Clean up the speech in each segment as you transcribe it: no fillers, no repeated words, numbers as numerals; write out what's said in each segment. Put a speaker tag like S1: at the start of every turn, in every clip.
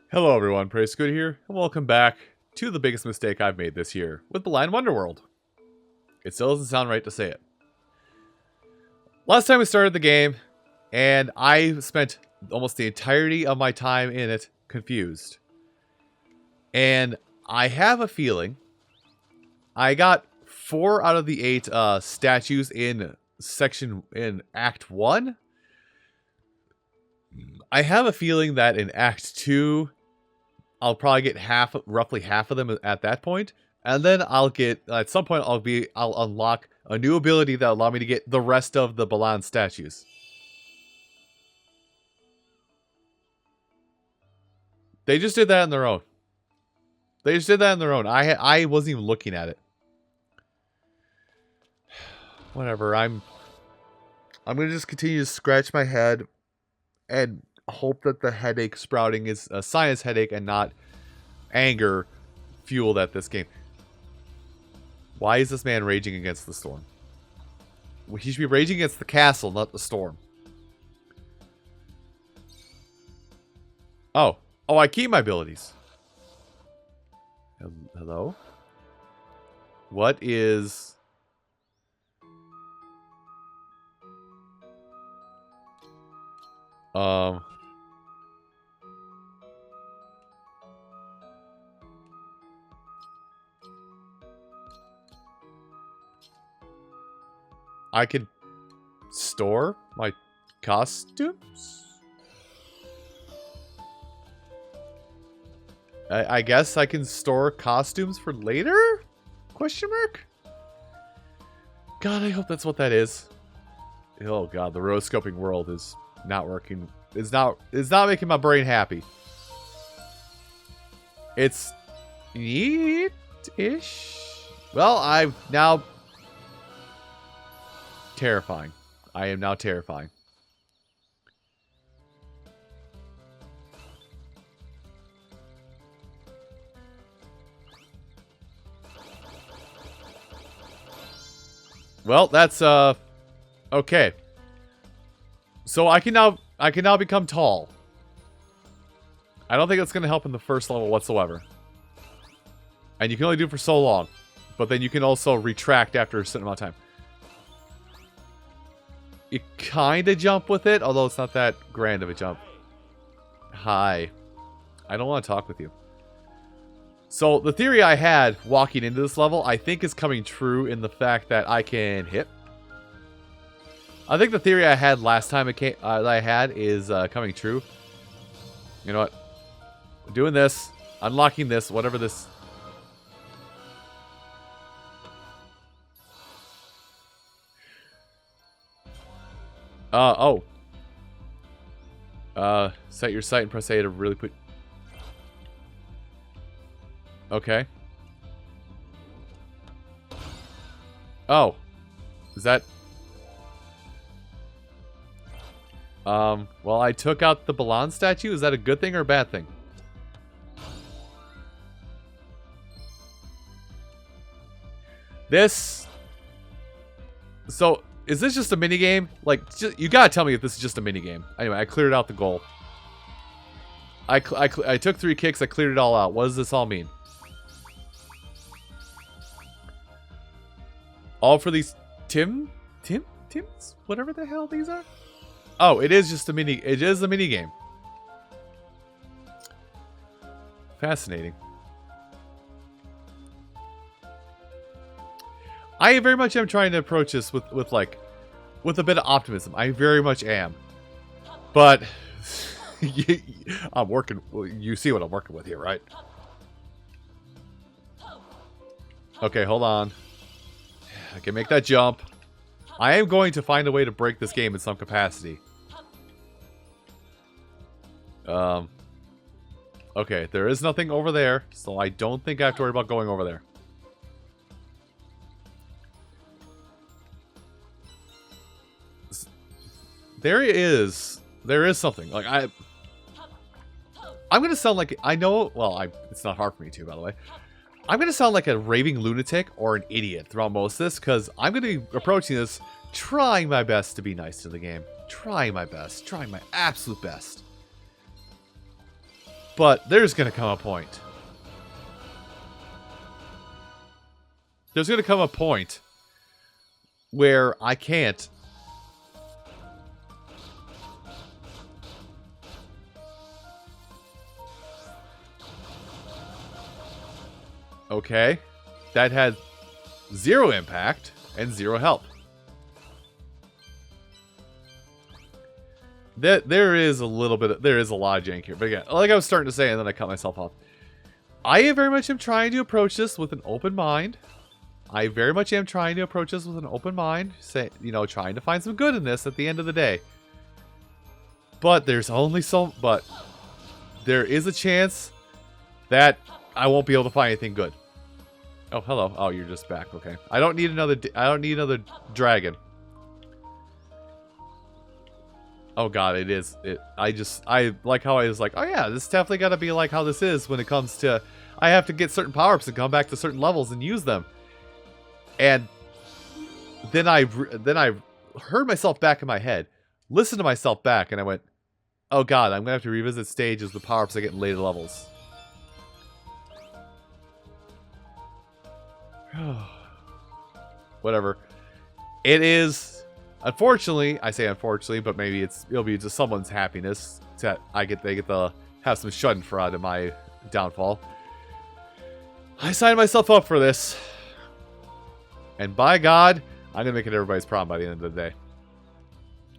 S1: Hello everyone, Praise Good here, and welcome back to the biggest mistake I've made this year with Balan Wonderworld. It still doesn't sound right to say it. Last time we started the game, and I spent almost the entirety of my time in it confused. And I have a feeling I got 4 out of the 8 statues in Act 1. I have a feeling that in Act 2, I'll probably get roughly half of them at that point, and then I'll get at some point I'll unlock a new ability that'll allow me to get the rest of the Balan statues. They just did that on their own. I wasn't even looking at it. Whatever. I'm gonna just continue to scratch my head and hope that the headache sprouting is a sinus headache and not anger fueled at this game. Why is this man raging against the storm? He should be raging against the castle, not the storm. Oh, I keep my abilities. Hello? What is... I could store my costumes? I guess I can store costumes for later? Question mark? God, I hope that's what that is. Oh god, the rotoscoping world is not working. It's not making my brain happy. It's neat-ish. Well, I'm now terrifying. I am now terrifying. Well, that's okay. So I can now become tall. I don't think that's going to help in the first level whatsoever. And you can only do it for so long. But then you can also retract after a certain amount of time. You kind of jump with it, although it's not that grand of a jump. Hi. I don't want to talk with you. So, the theory I had walking into this level, I think is coming true in the fact that I can hit. I think the theory I had last time is coming true. You know what? I'm doing this. Unlocking this, whatever this... set your sight and press A to really put... Okay. Oh. Is that... well, I took out the Balan statue. Is that a good thing or a bad thing? This... So... Is this just a minigame? Like, you gotta tell me if this is just a minigame. Anyway, I cleared out the goal. I took 3 kicks, I cleared it all out. What does this all mean? All for these Tims? Whatever the hell these are? Oh, it is just a it is a minigame. Fascinating. I very much am trying to approach this with a bit of optimism. I very much am. But I'm working, you see what I'm working with here, right? Okay, hold on. I can make that jump. I am going to find a way to break this game in some capacity. Okay, there is nothing over there, so I don't think I have to worry about going over there. There is something. Like, I'm gonna sound like, I know, well, it's not hard for me to, by the way. I'm gonna sound like a raving lunatic or an idiot throughout most of this, because I'm gonna be approaching this trying my best to be nice to the game. Trying my best. Trying my absolute best. But there's going to come a point. There's going to come a point where I can't. Okay. That had 0 impact and 0 help. There is a little bit, there is a lot of jank here. But again, like I was starting to say, and then I cut myself off. I very much am trying to approach this with an open mind. I very much am trying to approach this with an open mind. Say, you know, trying to find some good in this at the end of the day. But there's only so, but there is a chance that I won't be able to find anything good. Oh, hello. Oh, you're just back. Okay. I don't need another dragon. Oh god, it is. I like how I was like, oh yeah, this definitely got to be like how this is when it comes to, I have to get certain power-ups and come back to certain levels and use them. And then I heard myself back in my head, listened to myself back, and I went, oh god, I'm going to have to revisit stages with power-ups I get in later levels. Whatever. It is... Unfortunately, I say unfortunately, but maybe it'll be just someone's happiness that they get to have some schadenfreude in my downfall. I signed myself up for this. And by God, I'm gonna make it everybody's problem by the end of the day.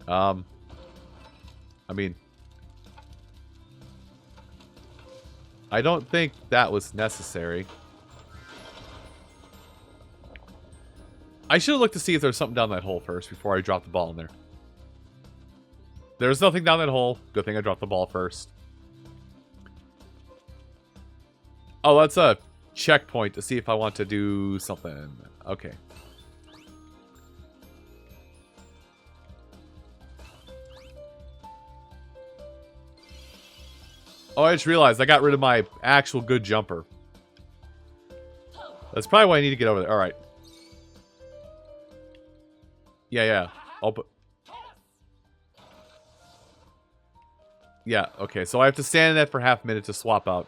S1: I mean, I don't think that was necessary. I should have looked to see if there's something down that hole first before I dropped the ball in there. There's nothing down that hole. Good thing I dropped the ball first. Oh, that's a checkpoint to see if I want to do something. Okay. Oh, I just realized I got rid of my actual good jumper. That's probably why I need to get over there. Alright. Yeah. Yeah, okay. So I have to stand in that for half a minute to swap out.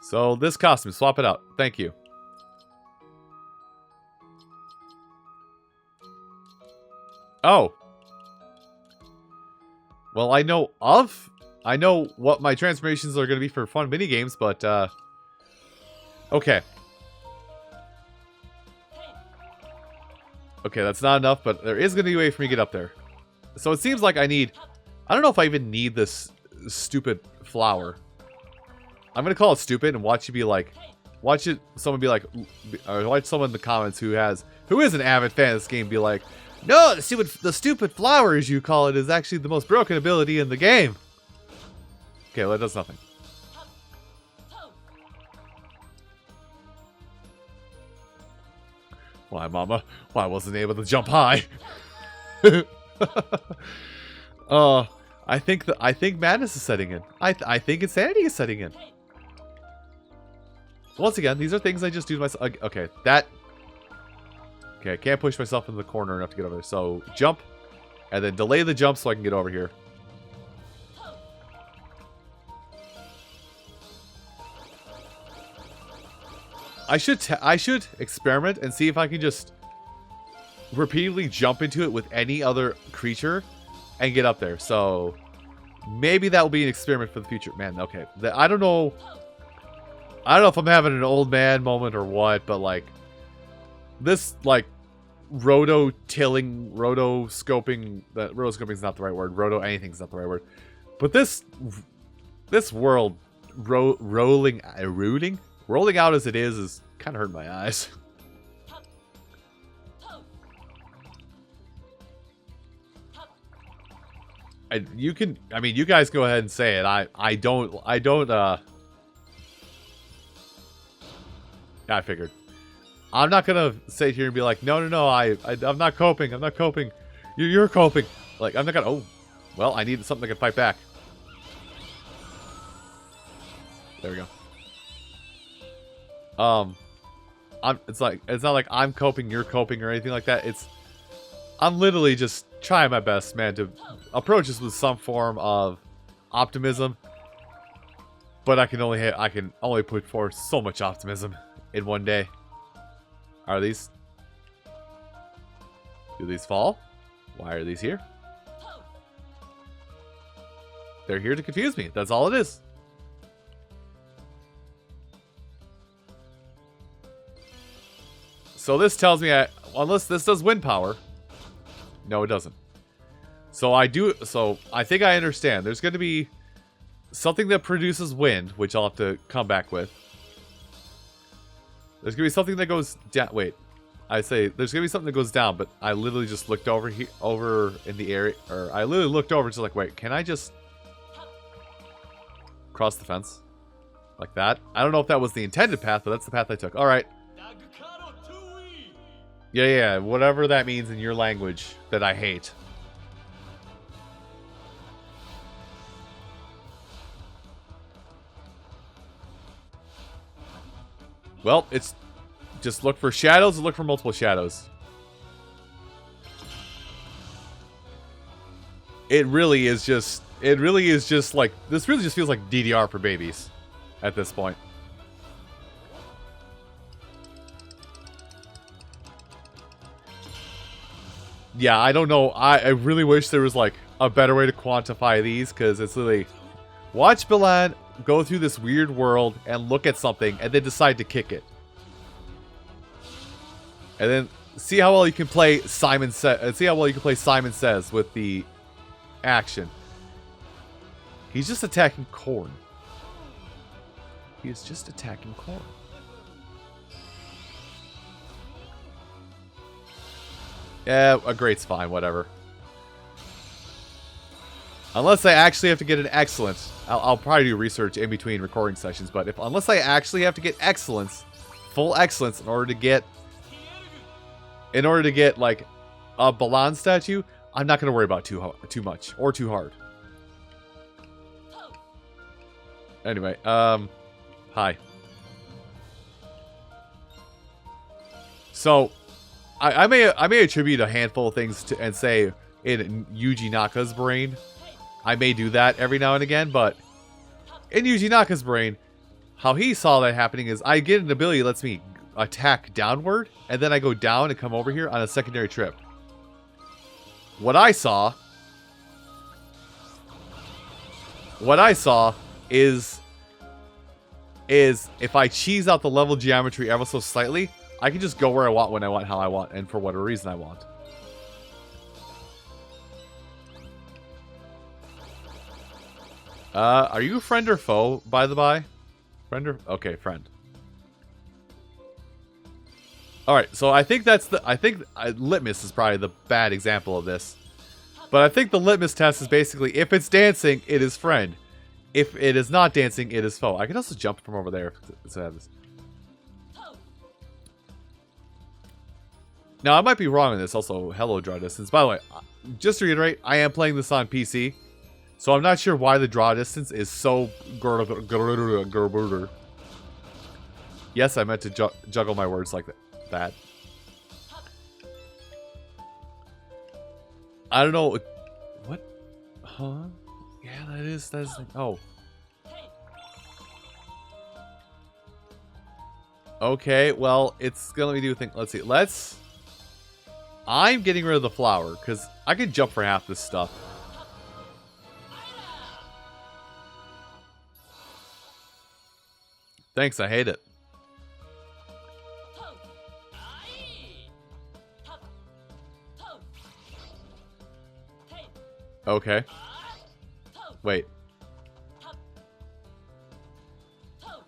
S1: So this costume, swap it out. Thank you. Oh. Well, I know what my transformations are going to be for fun minigames, but, okay. Okay, that's not enough, but there is going to be a way for me to get up there. So it seems like I don't know if I even need this stupid flower. I'm going to call it stupid and watch someone be like, or watch someone in the comments who is an avid fan of this game be like, no, the stupid flower, as you call it, is actually the most broken ability in the game. Okay, well, that does nothing. Why, Mama? Why wasn't able to jump high? I think madness is setting in. I think insanity is setting in. Once again, these are things I just do to myself. Okay, I can't push myself into the corner enough to get over there. So jump, and then delay the jump so I can get over here. I should experiment and see if I can just repeatedly jump into it with any other creature and get up there. So maybe that will be an experiment for the future. Man, okay. I don't know if I'm having an old man moment or what, but like this like roto-scoping, roto-scoping is not the right word. Roto-anything is not the right word. But this world rolling out as it is kind of hurting my eyes. You guys go ahead and say it. I figured. I'm not gonna sit here and be like, no, I'm not coping. I'm not coping. You're coping. Like, I'm not gonna. Oh, well, I need something that can fight back. There we go. It's not like I'm coping, you're coping, or anything like that. I'm literally just trying my best, man, to approach this with some form of optimism But I can only put forth so much optimism in one day. Are these? Do these fall? Why are these here? They're here to confuse me. That's all it is. So this tells me, unless this does wind power. No, it doesn't. So I think I understand. There's going to be something that produces wind, which I'll have to come back with. There's going to be something that goes down. Wait. I say there's going to be something that goes down, but I literally just looked over here, over in the area, or I literally looked over just like, wait, can I just cross the fence? Like that? I don't know if that was the intended path, but that's the path I took. Alright. Yeah, whatever that means in your language that I hate. Well, it's just look for shadows and look for multiple shadows. It really is just like, this really just feels like DDR for babies at this point. Yeah, I don't know. I really wish there was like a better way to quantify these, because it's literally watch Balan go through this weird world and look at something and then decide to kick it. And then see how well you can play Simon Says with the action. He's just attacking corn. He is just attacking corn. Yeah, a great's fine, whatever. Unless I actually have to get an excellence. I'll probably do research in between recording sessions, but unless I actually have to get excellence, full excellence in order to get like a Balan statue, I'm not going to worry about too much or too hard. Anyway, hi. So I may attribute a handful of things to and say in Yuji Naka's brain. I may do that every now and again, but in Yuji Naka's brain, how he saw that happening is I get an ability that lets me attack downward, and then I go down and come over here on a secondary trip. What I saw is if I cheese out the level geometry ever so slightly, I can just go where I want, when I want, how I want, and for whatever reason I want. Are you a friend or foe, by the by? Friend or... Okay, friend. Alright, so I think that's the... Litmus is probably the bad example of this. But I think the litmus test is basically, if it's dancing, it is friend. If it is not dancing, it is foe. I can also jump from over there to have this. Now, I might be wrong on this. Also, hello, draw distance. By the way, just to reiterate, I am playing this on PC. So I'm not sure why the draw distance is so... Yes, I meant to juggle my words like that. I don't know. What? Huh? Yeah, that is... Oh. Okay, well, it's gonna let me do a thing. Let's see. I'm getting rid of the flower, because I can jump for half this stuff. Thanks, I hate it. Okay. Wait.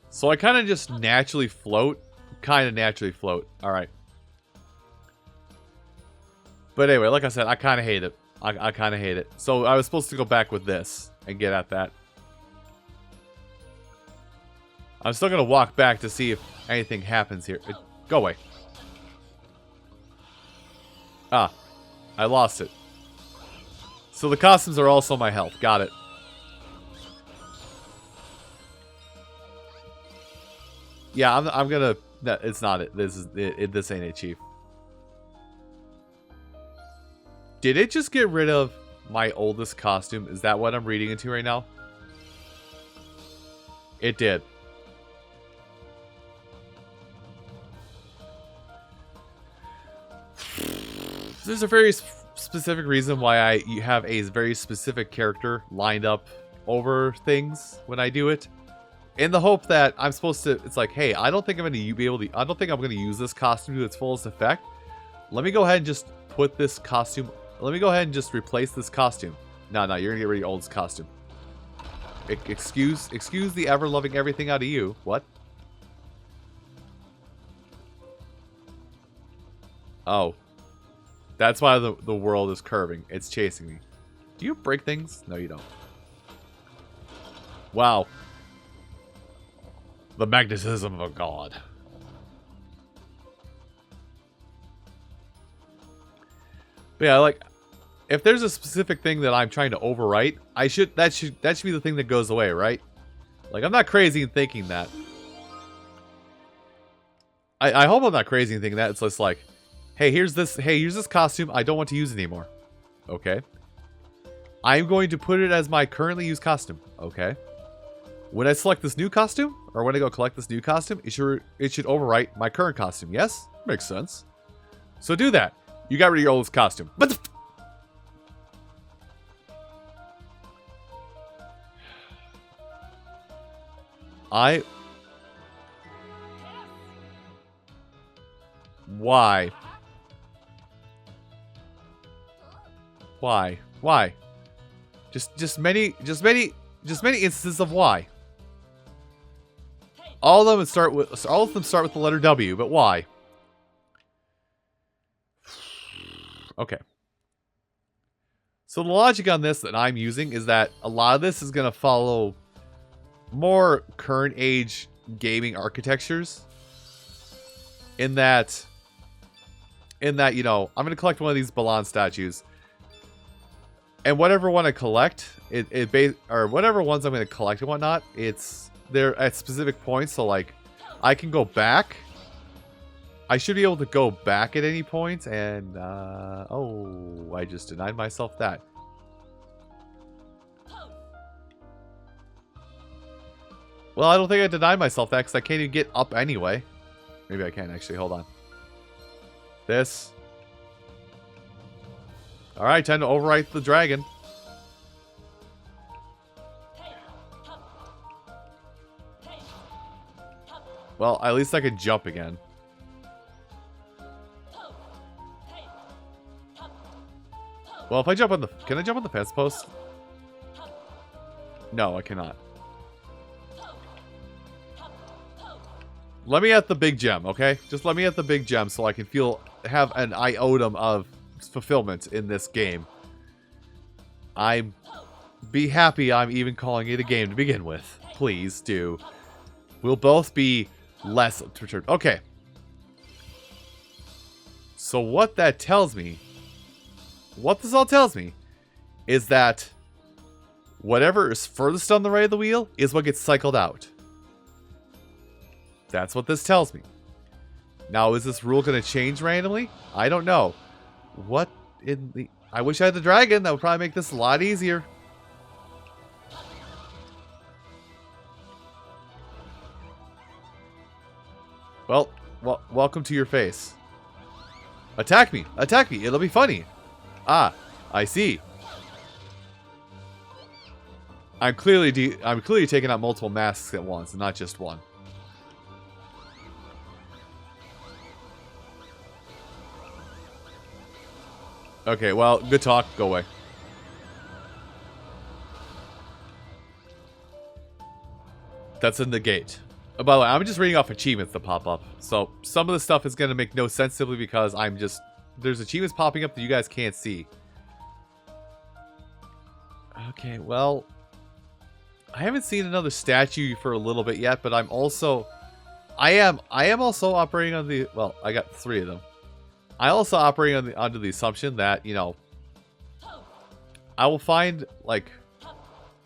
S1: So I kind of just naturally float. Alright. But anyway, like I said, I kind of hate it. I kind of hate it. So I was supposed to go back with this and get at that. I'm still going to walk back to see if anything happens here. Go away. Ah. I lost it. So the costumes are also my health. Got it. Yeah, I'm gonna... No, it's not it. This ain't it, Chief. Did it just get rid of my oldest costume? Is that what I'm reading into right now? It did. There's a very specific reason why you have a very specific character lined up over things when I do it. In the hope that I'm supposed to, it's like, hey, I don't think I'm going to be able to, I don't think I'm going to use this costume to its fullest effect. Let me go ahead and just put this costume, let me go ahead and just replace this costume. No, you're going to get rid of your oldest costume. Excuse the ever-loving everything out of you. What? Oh. That's why the world is curving. It's chasing me. Do you break things? No, you don't. Wow. The magnetism of a god. But yeah, like, if there's a specific thing that I'm trying to overwrite, that should be the thing that goes away, right? Like, I'm not crazy in thinking that. I hope I'm not crazy in thinking that. It's just like, hey, here's this costume I don't want to use anymore. Okay. I'm going to put it as my currently used costume. Okay. When I select this new costume, or when I go collect this new costume, it should overwrite my current costume. Yes? Makes sense. So do that. You got rid of your oldest costume. But Why? Why? Just many instances of why. All of them start with the letter W, but why? Okay. So the logic on this that I'm using is that a lot of this is going to follow more current age gaming architectures. In that, you know, I'm going to collect one of these Balan statues. And whatever one I collect, or whatever ones I'm going to collect and whatnot, they're at specific points. So, like, I can go back. I should be able to go back at any point. And, oh, I just denied myself that. Well, I don't think I denied myself that because I can't even get up anyway. Maybe I can actually. Hold on. This. Alright, time to overwrite the dragon. Well, at least I can jump again. Well, if I jump on the... Can I jump on the fence post? No, I cannot. Let me at the big gem, okay? Just let me at the big gem so I can have an iota of fulfillment in this game. Be happy I'm even calling it a game to begin with. Please do. We'll both be less perturbed. Okay. So what that tells me, what this all tells me, is that whatever is furthest on the right of the wheel is what gets cycled out. That's what this tells me. Now, is this rule going to change randomly? I don't know. What in the... I wish I had the dragon. That would probably make this a lot easier. Well, welcome to your face. Attack me. Attack me. It'll be funny. Ah, I see. I'm clearly taking out multiple masks at once, and not just one. Okay, well, good talk. Go away. That's in the gate. Oh, by the way, I'm just reading off achievements that pop up. So, some of the stuff is going to make no sense simply because there's achievements popping up that you guys can't see. Okay, well, I haven't seen another statue for a little bit yet, but I am also operating on the, well, I got 3 of them. I also operate under the assumption that, you know, I will find, like,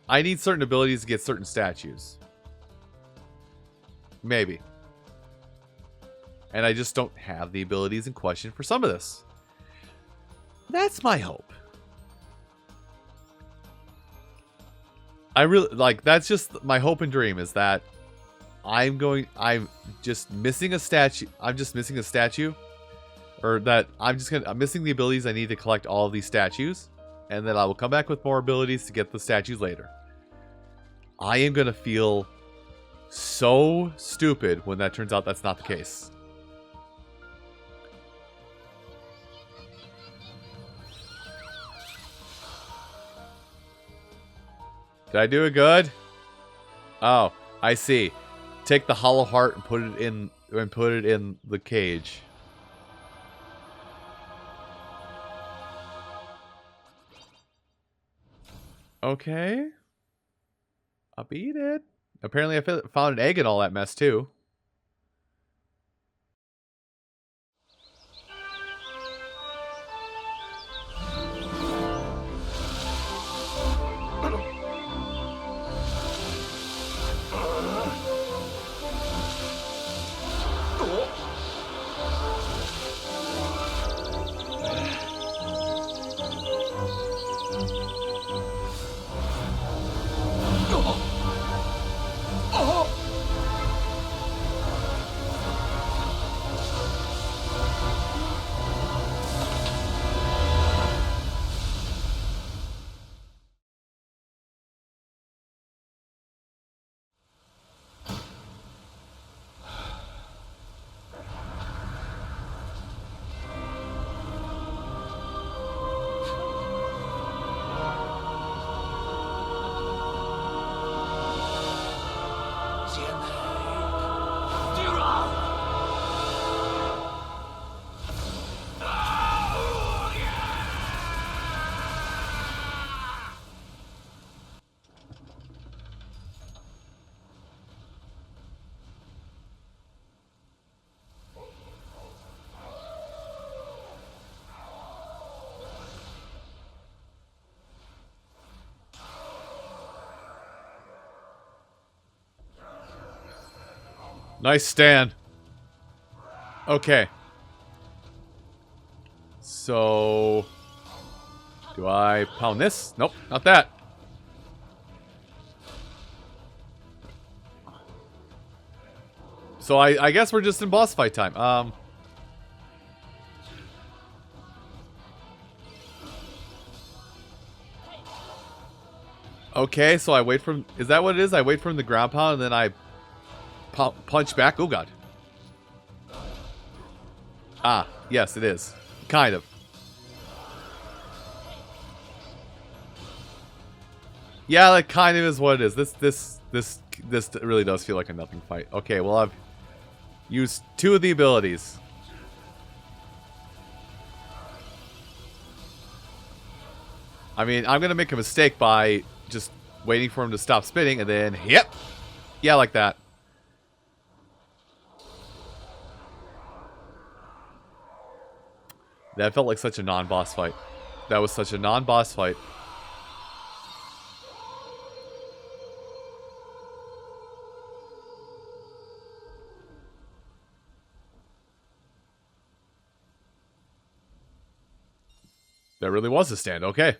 S1: I need certain abilities to get certain statues. Maybe. And I just don't have the abilities in question for some of this. That's my hope. I really like that's just my hope and dream is that I'm just missing a statue. Or that I'm missing the abilities I need to collect all of these statues, and then I will come back with more abilities to get the statues later. I am gonna feel so stupid when that turns out that's not the case. Did I do it good? Oh, I see. Take the hollow heart and put it in the cage. Okay. I'll beat it. Apparently I found an egg in all that mess too. Nice stand. Okay. So... do I pound this? Nope, not that. So I guess we're just in boss fight time. Okay, so I wait for him. Is that what it is? I wait for him to ground pound and then I punch back? Oh god. Ah, yes it is. Kind of. Yeah, that kind of is what it is. This really does feel like a nothing fight. Okay, well I've used 2 of the abilities. I mean, I'm gonna make a mistake by just waiting for him to stop spinning and then, yep. Yeah, like that. That felt like such a non-boss fight. That was such a non-boss fight. That really was a stand, okay.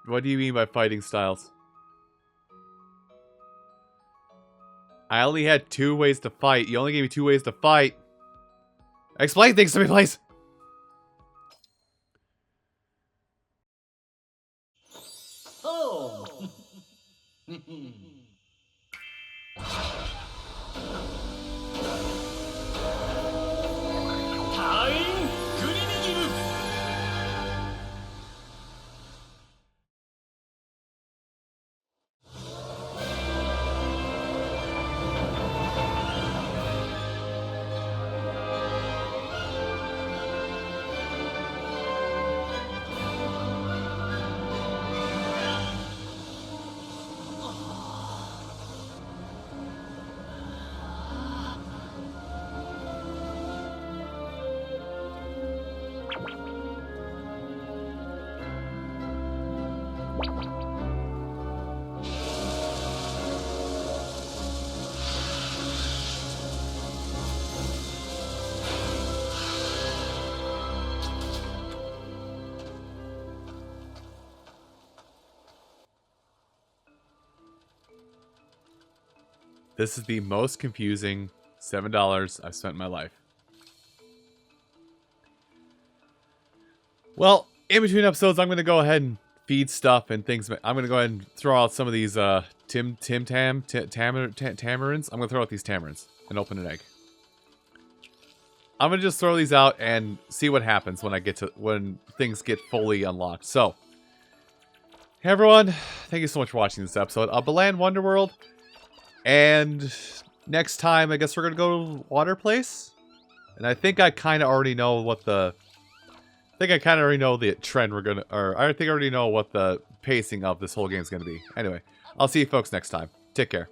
S1: What do you mean by fighting styles? I only had 2 ways to fight. You only gave me 2 ways to fight. Explain things to me, please.
S2: Oh. Time.
S1: This is the most confusing $7 I've spent in my life. Well, in between episodes, I'm going to go ahead and feed stuff and things. I'm going to go ahead and throw out some of these tamarins. I'm going to throw out these tamarins and open an egg. I'm going to just throw these out and see what happens when things get fully unlocked. So, hey everyone, thank you so much for watching this episode of Balan Wonderworld. And next time, I guess we're going to go to Water Place. And I think I kind of already know what the... I think I kind of already know the trend we're going to... Or I think I already know what the pacing of this whole game is going to be. Anyway, I'll see you folks next time. Take care.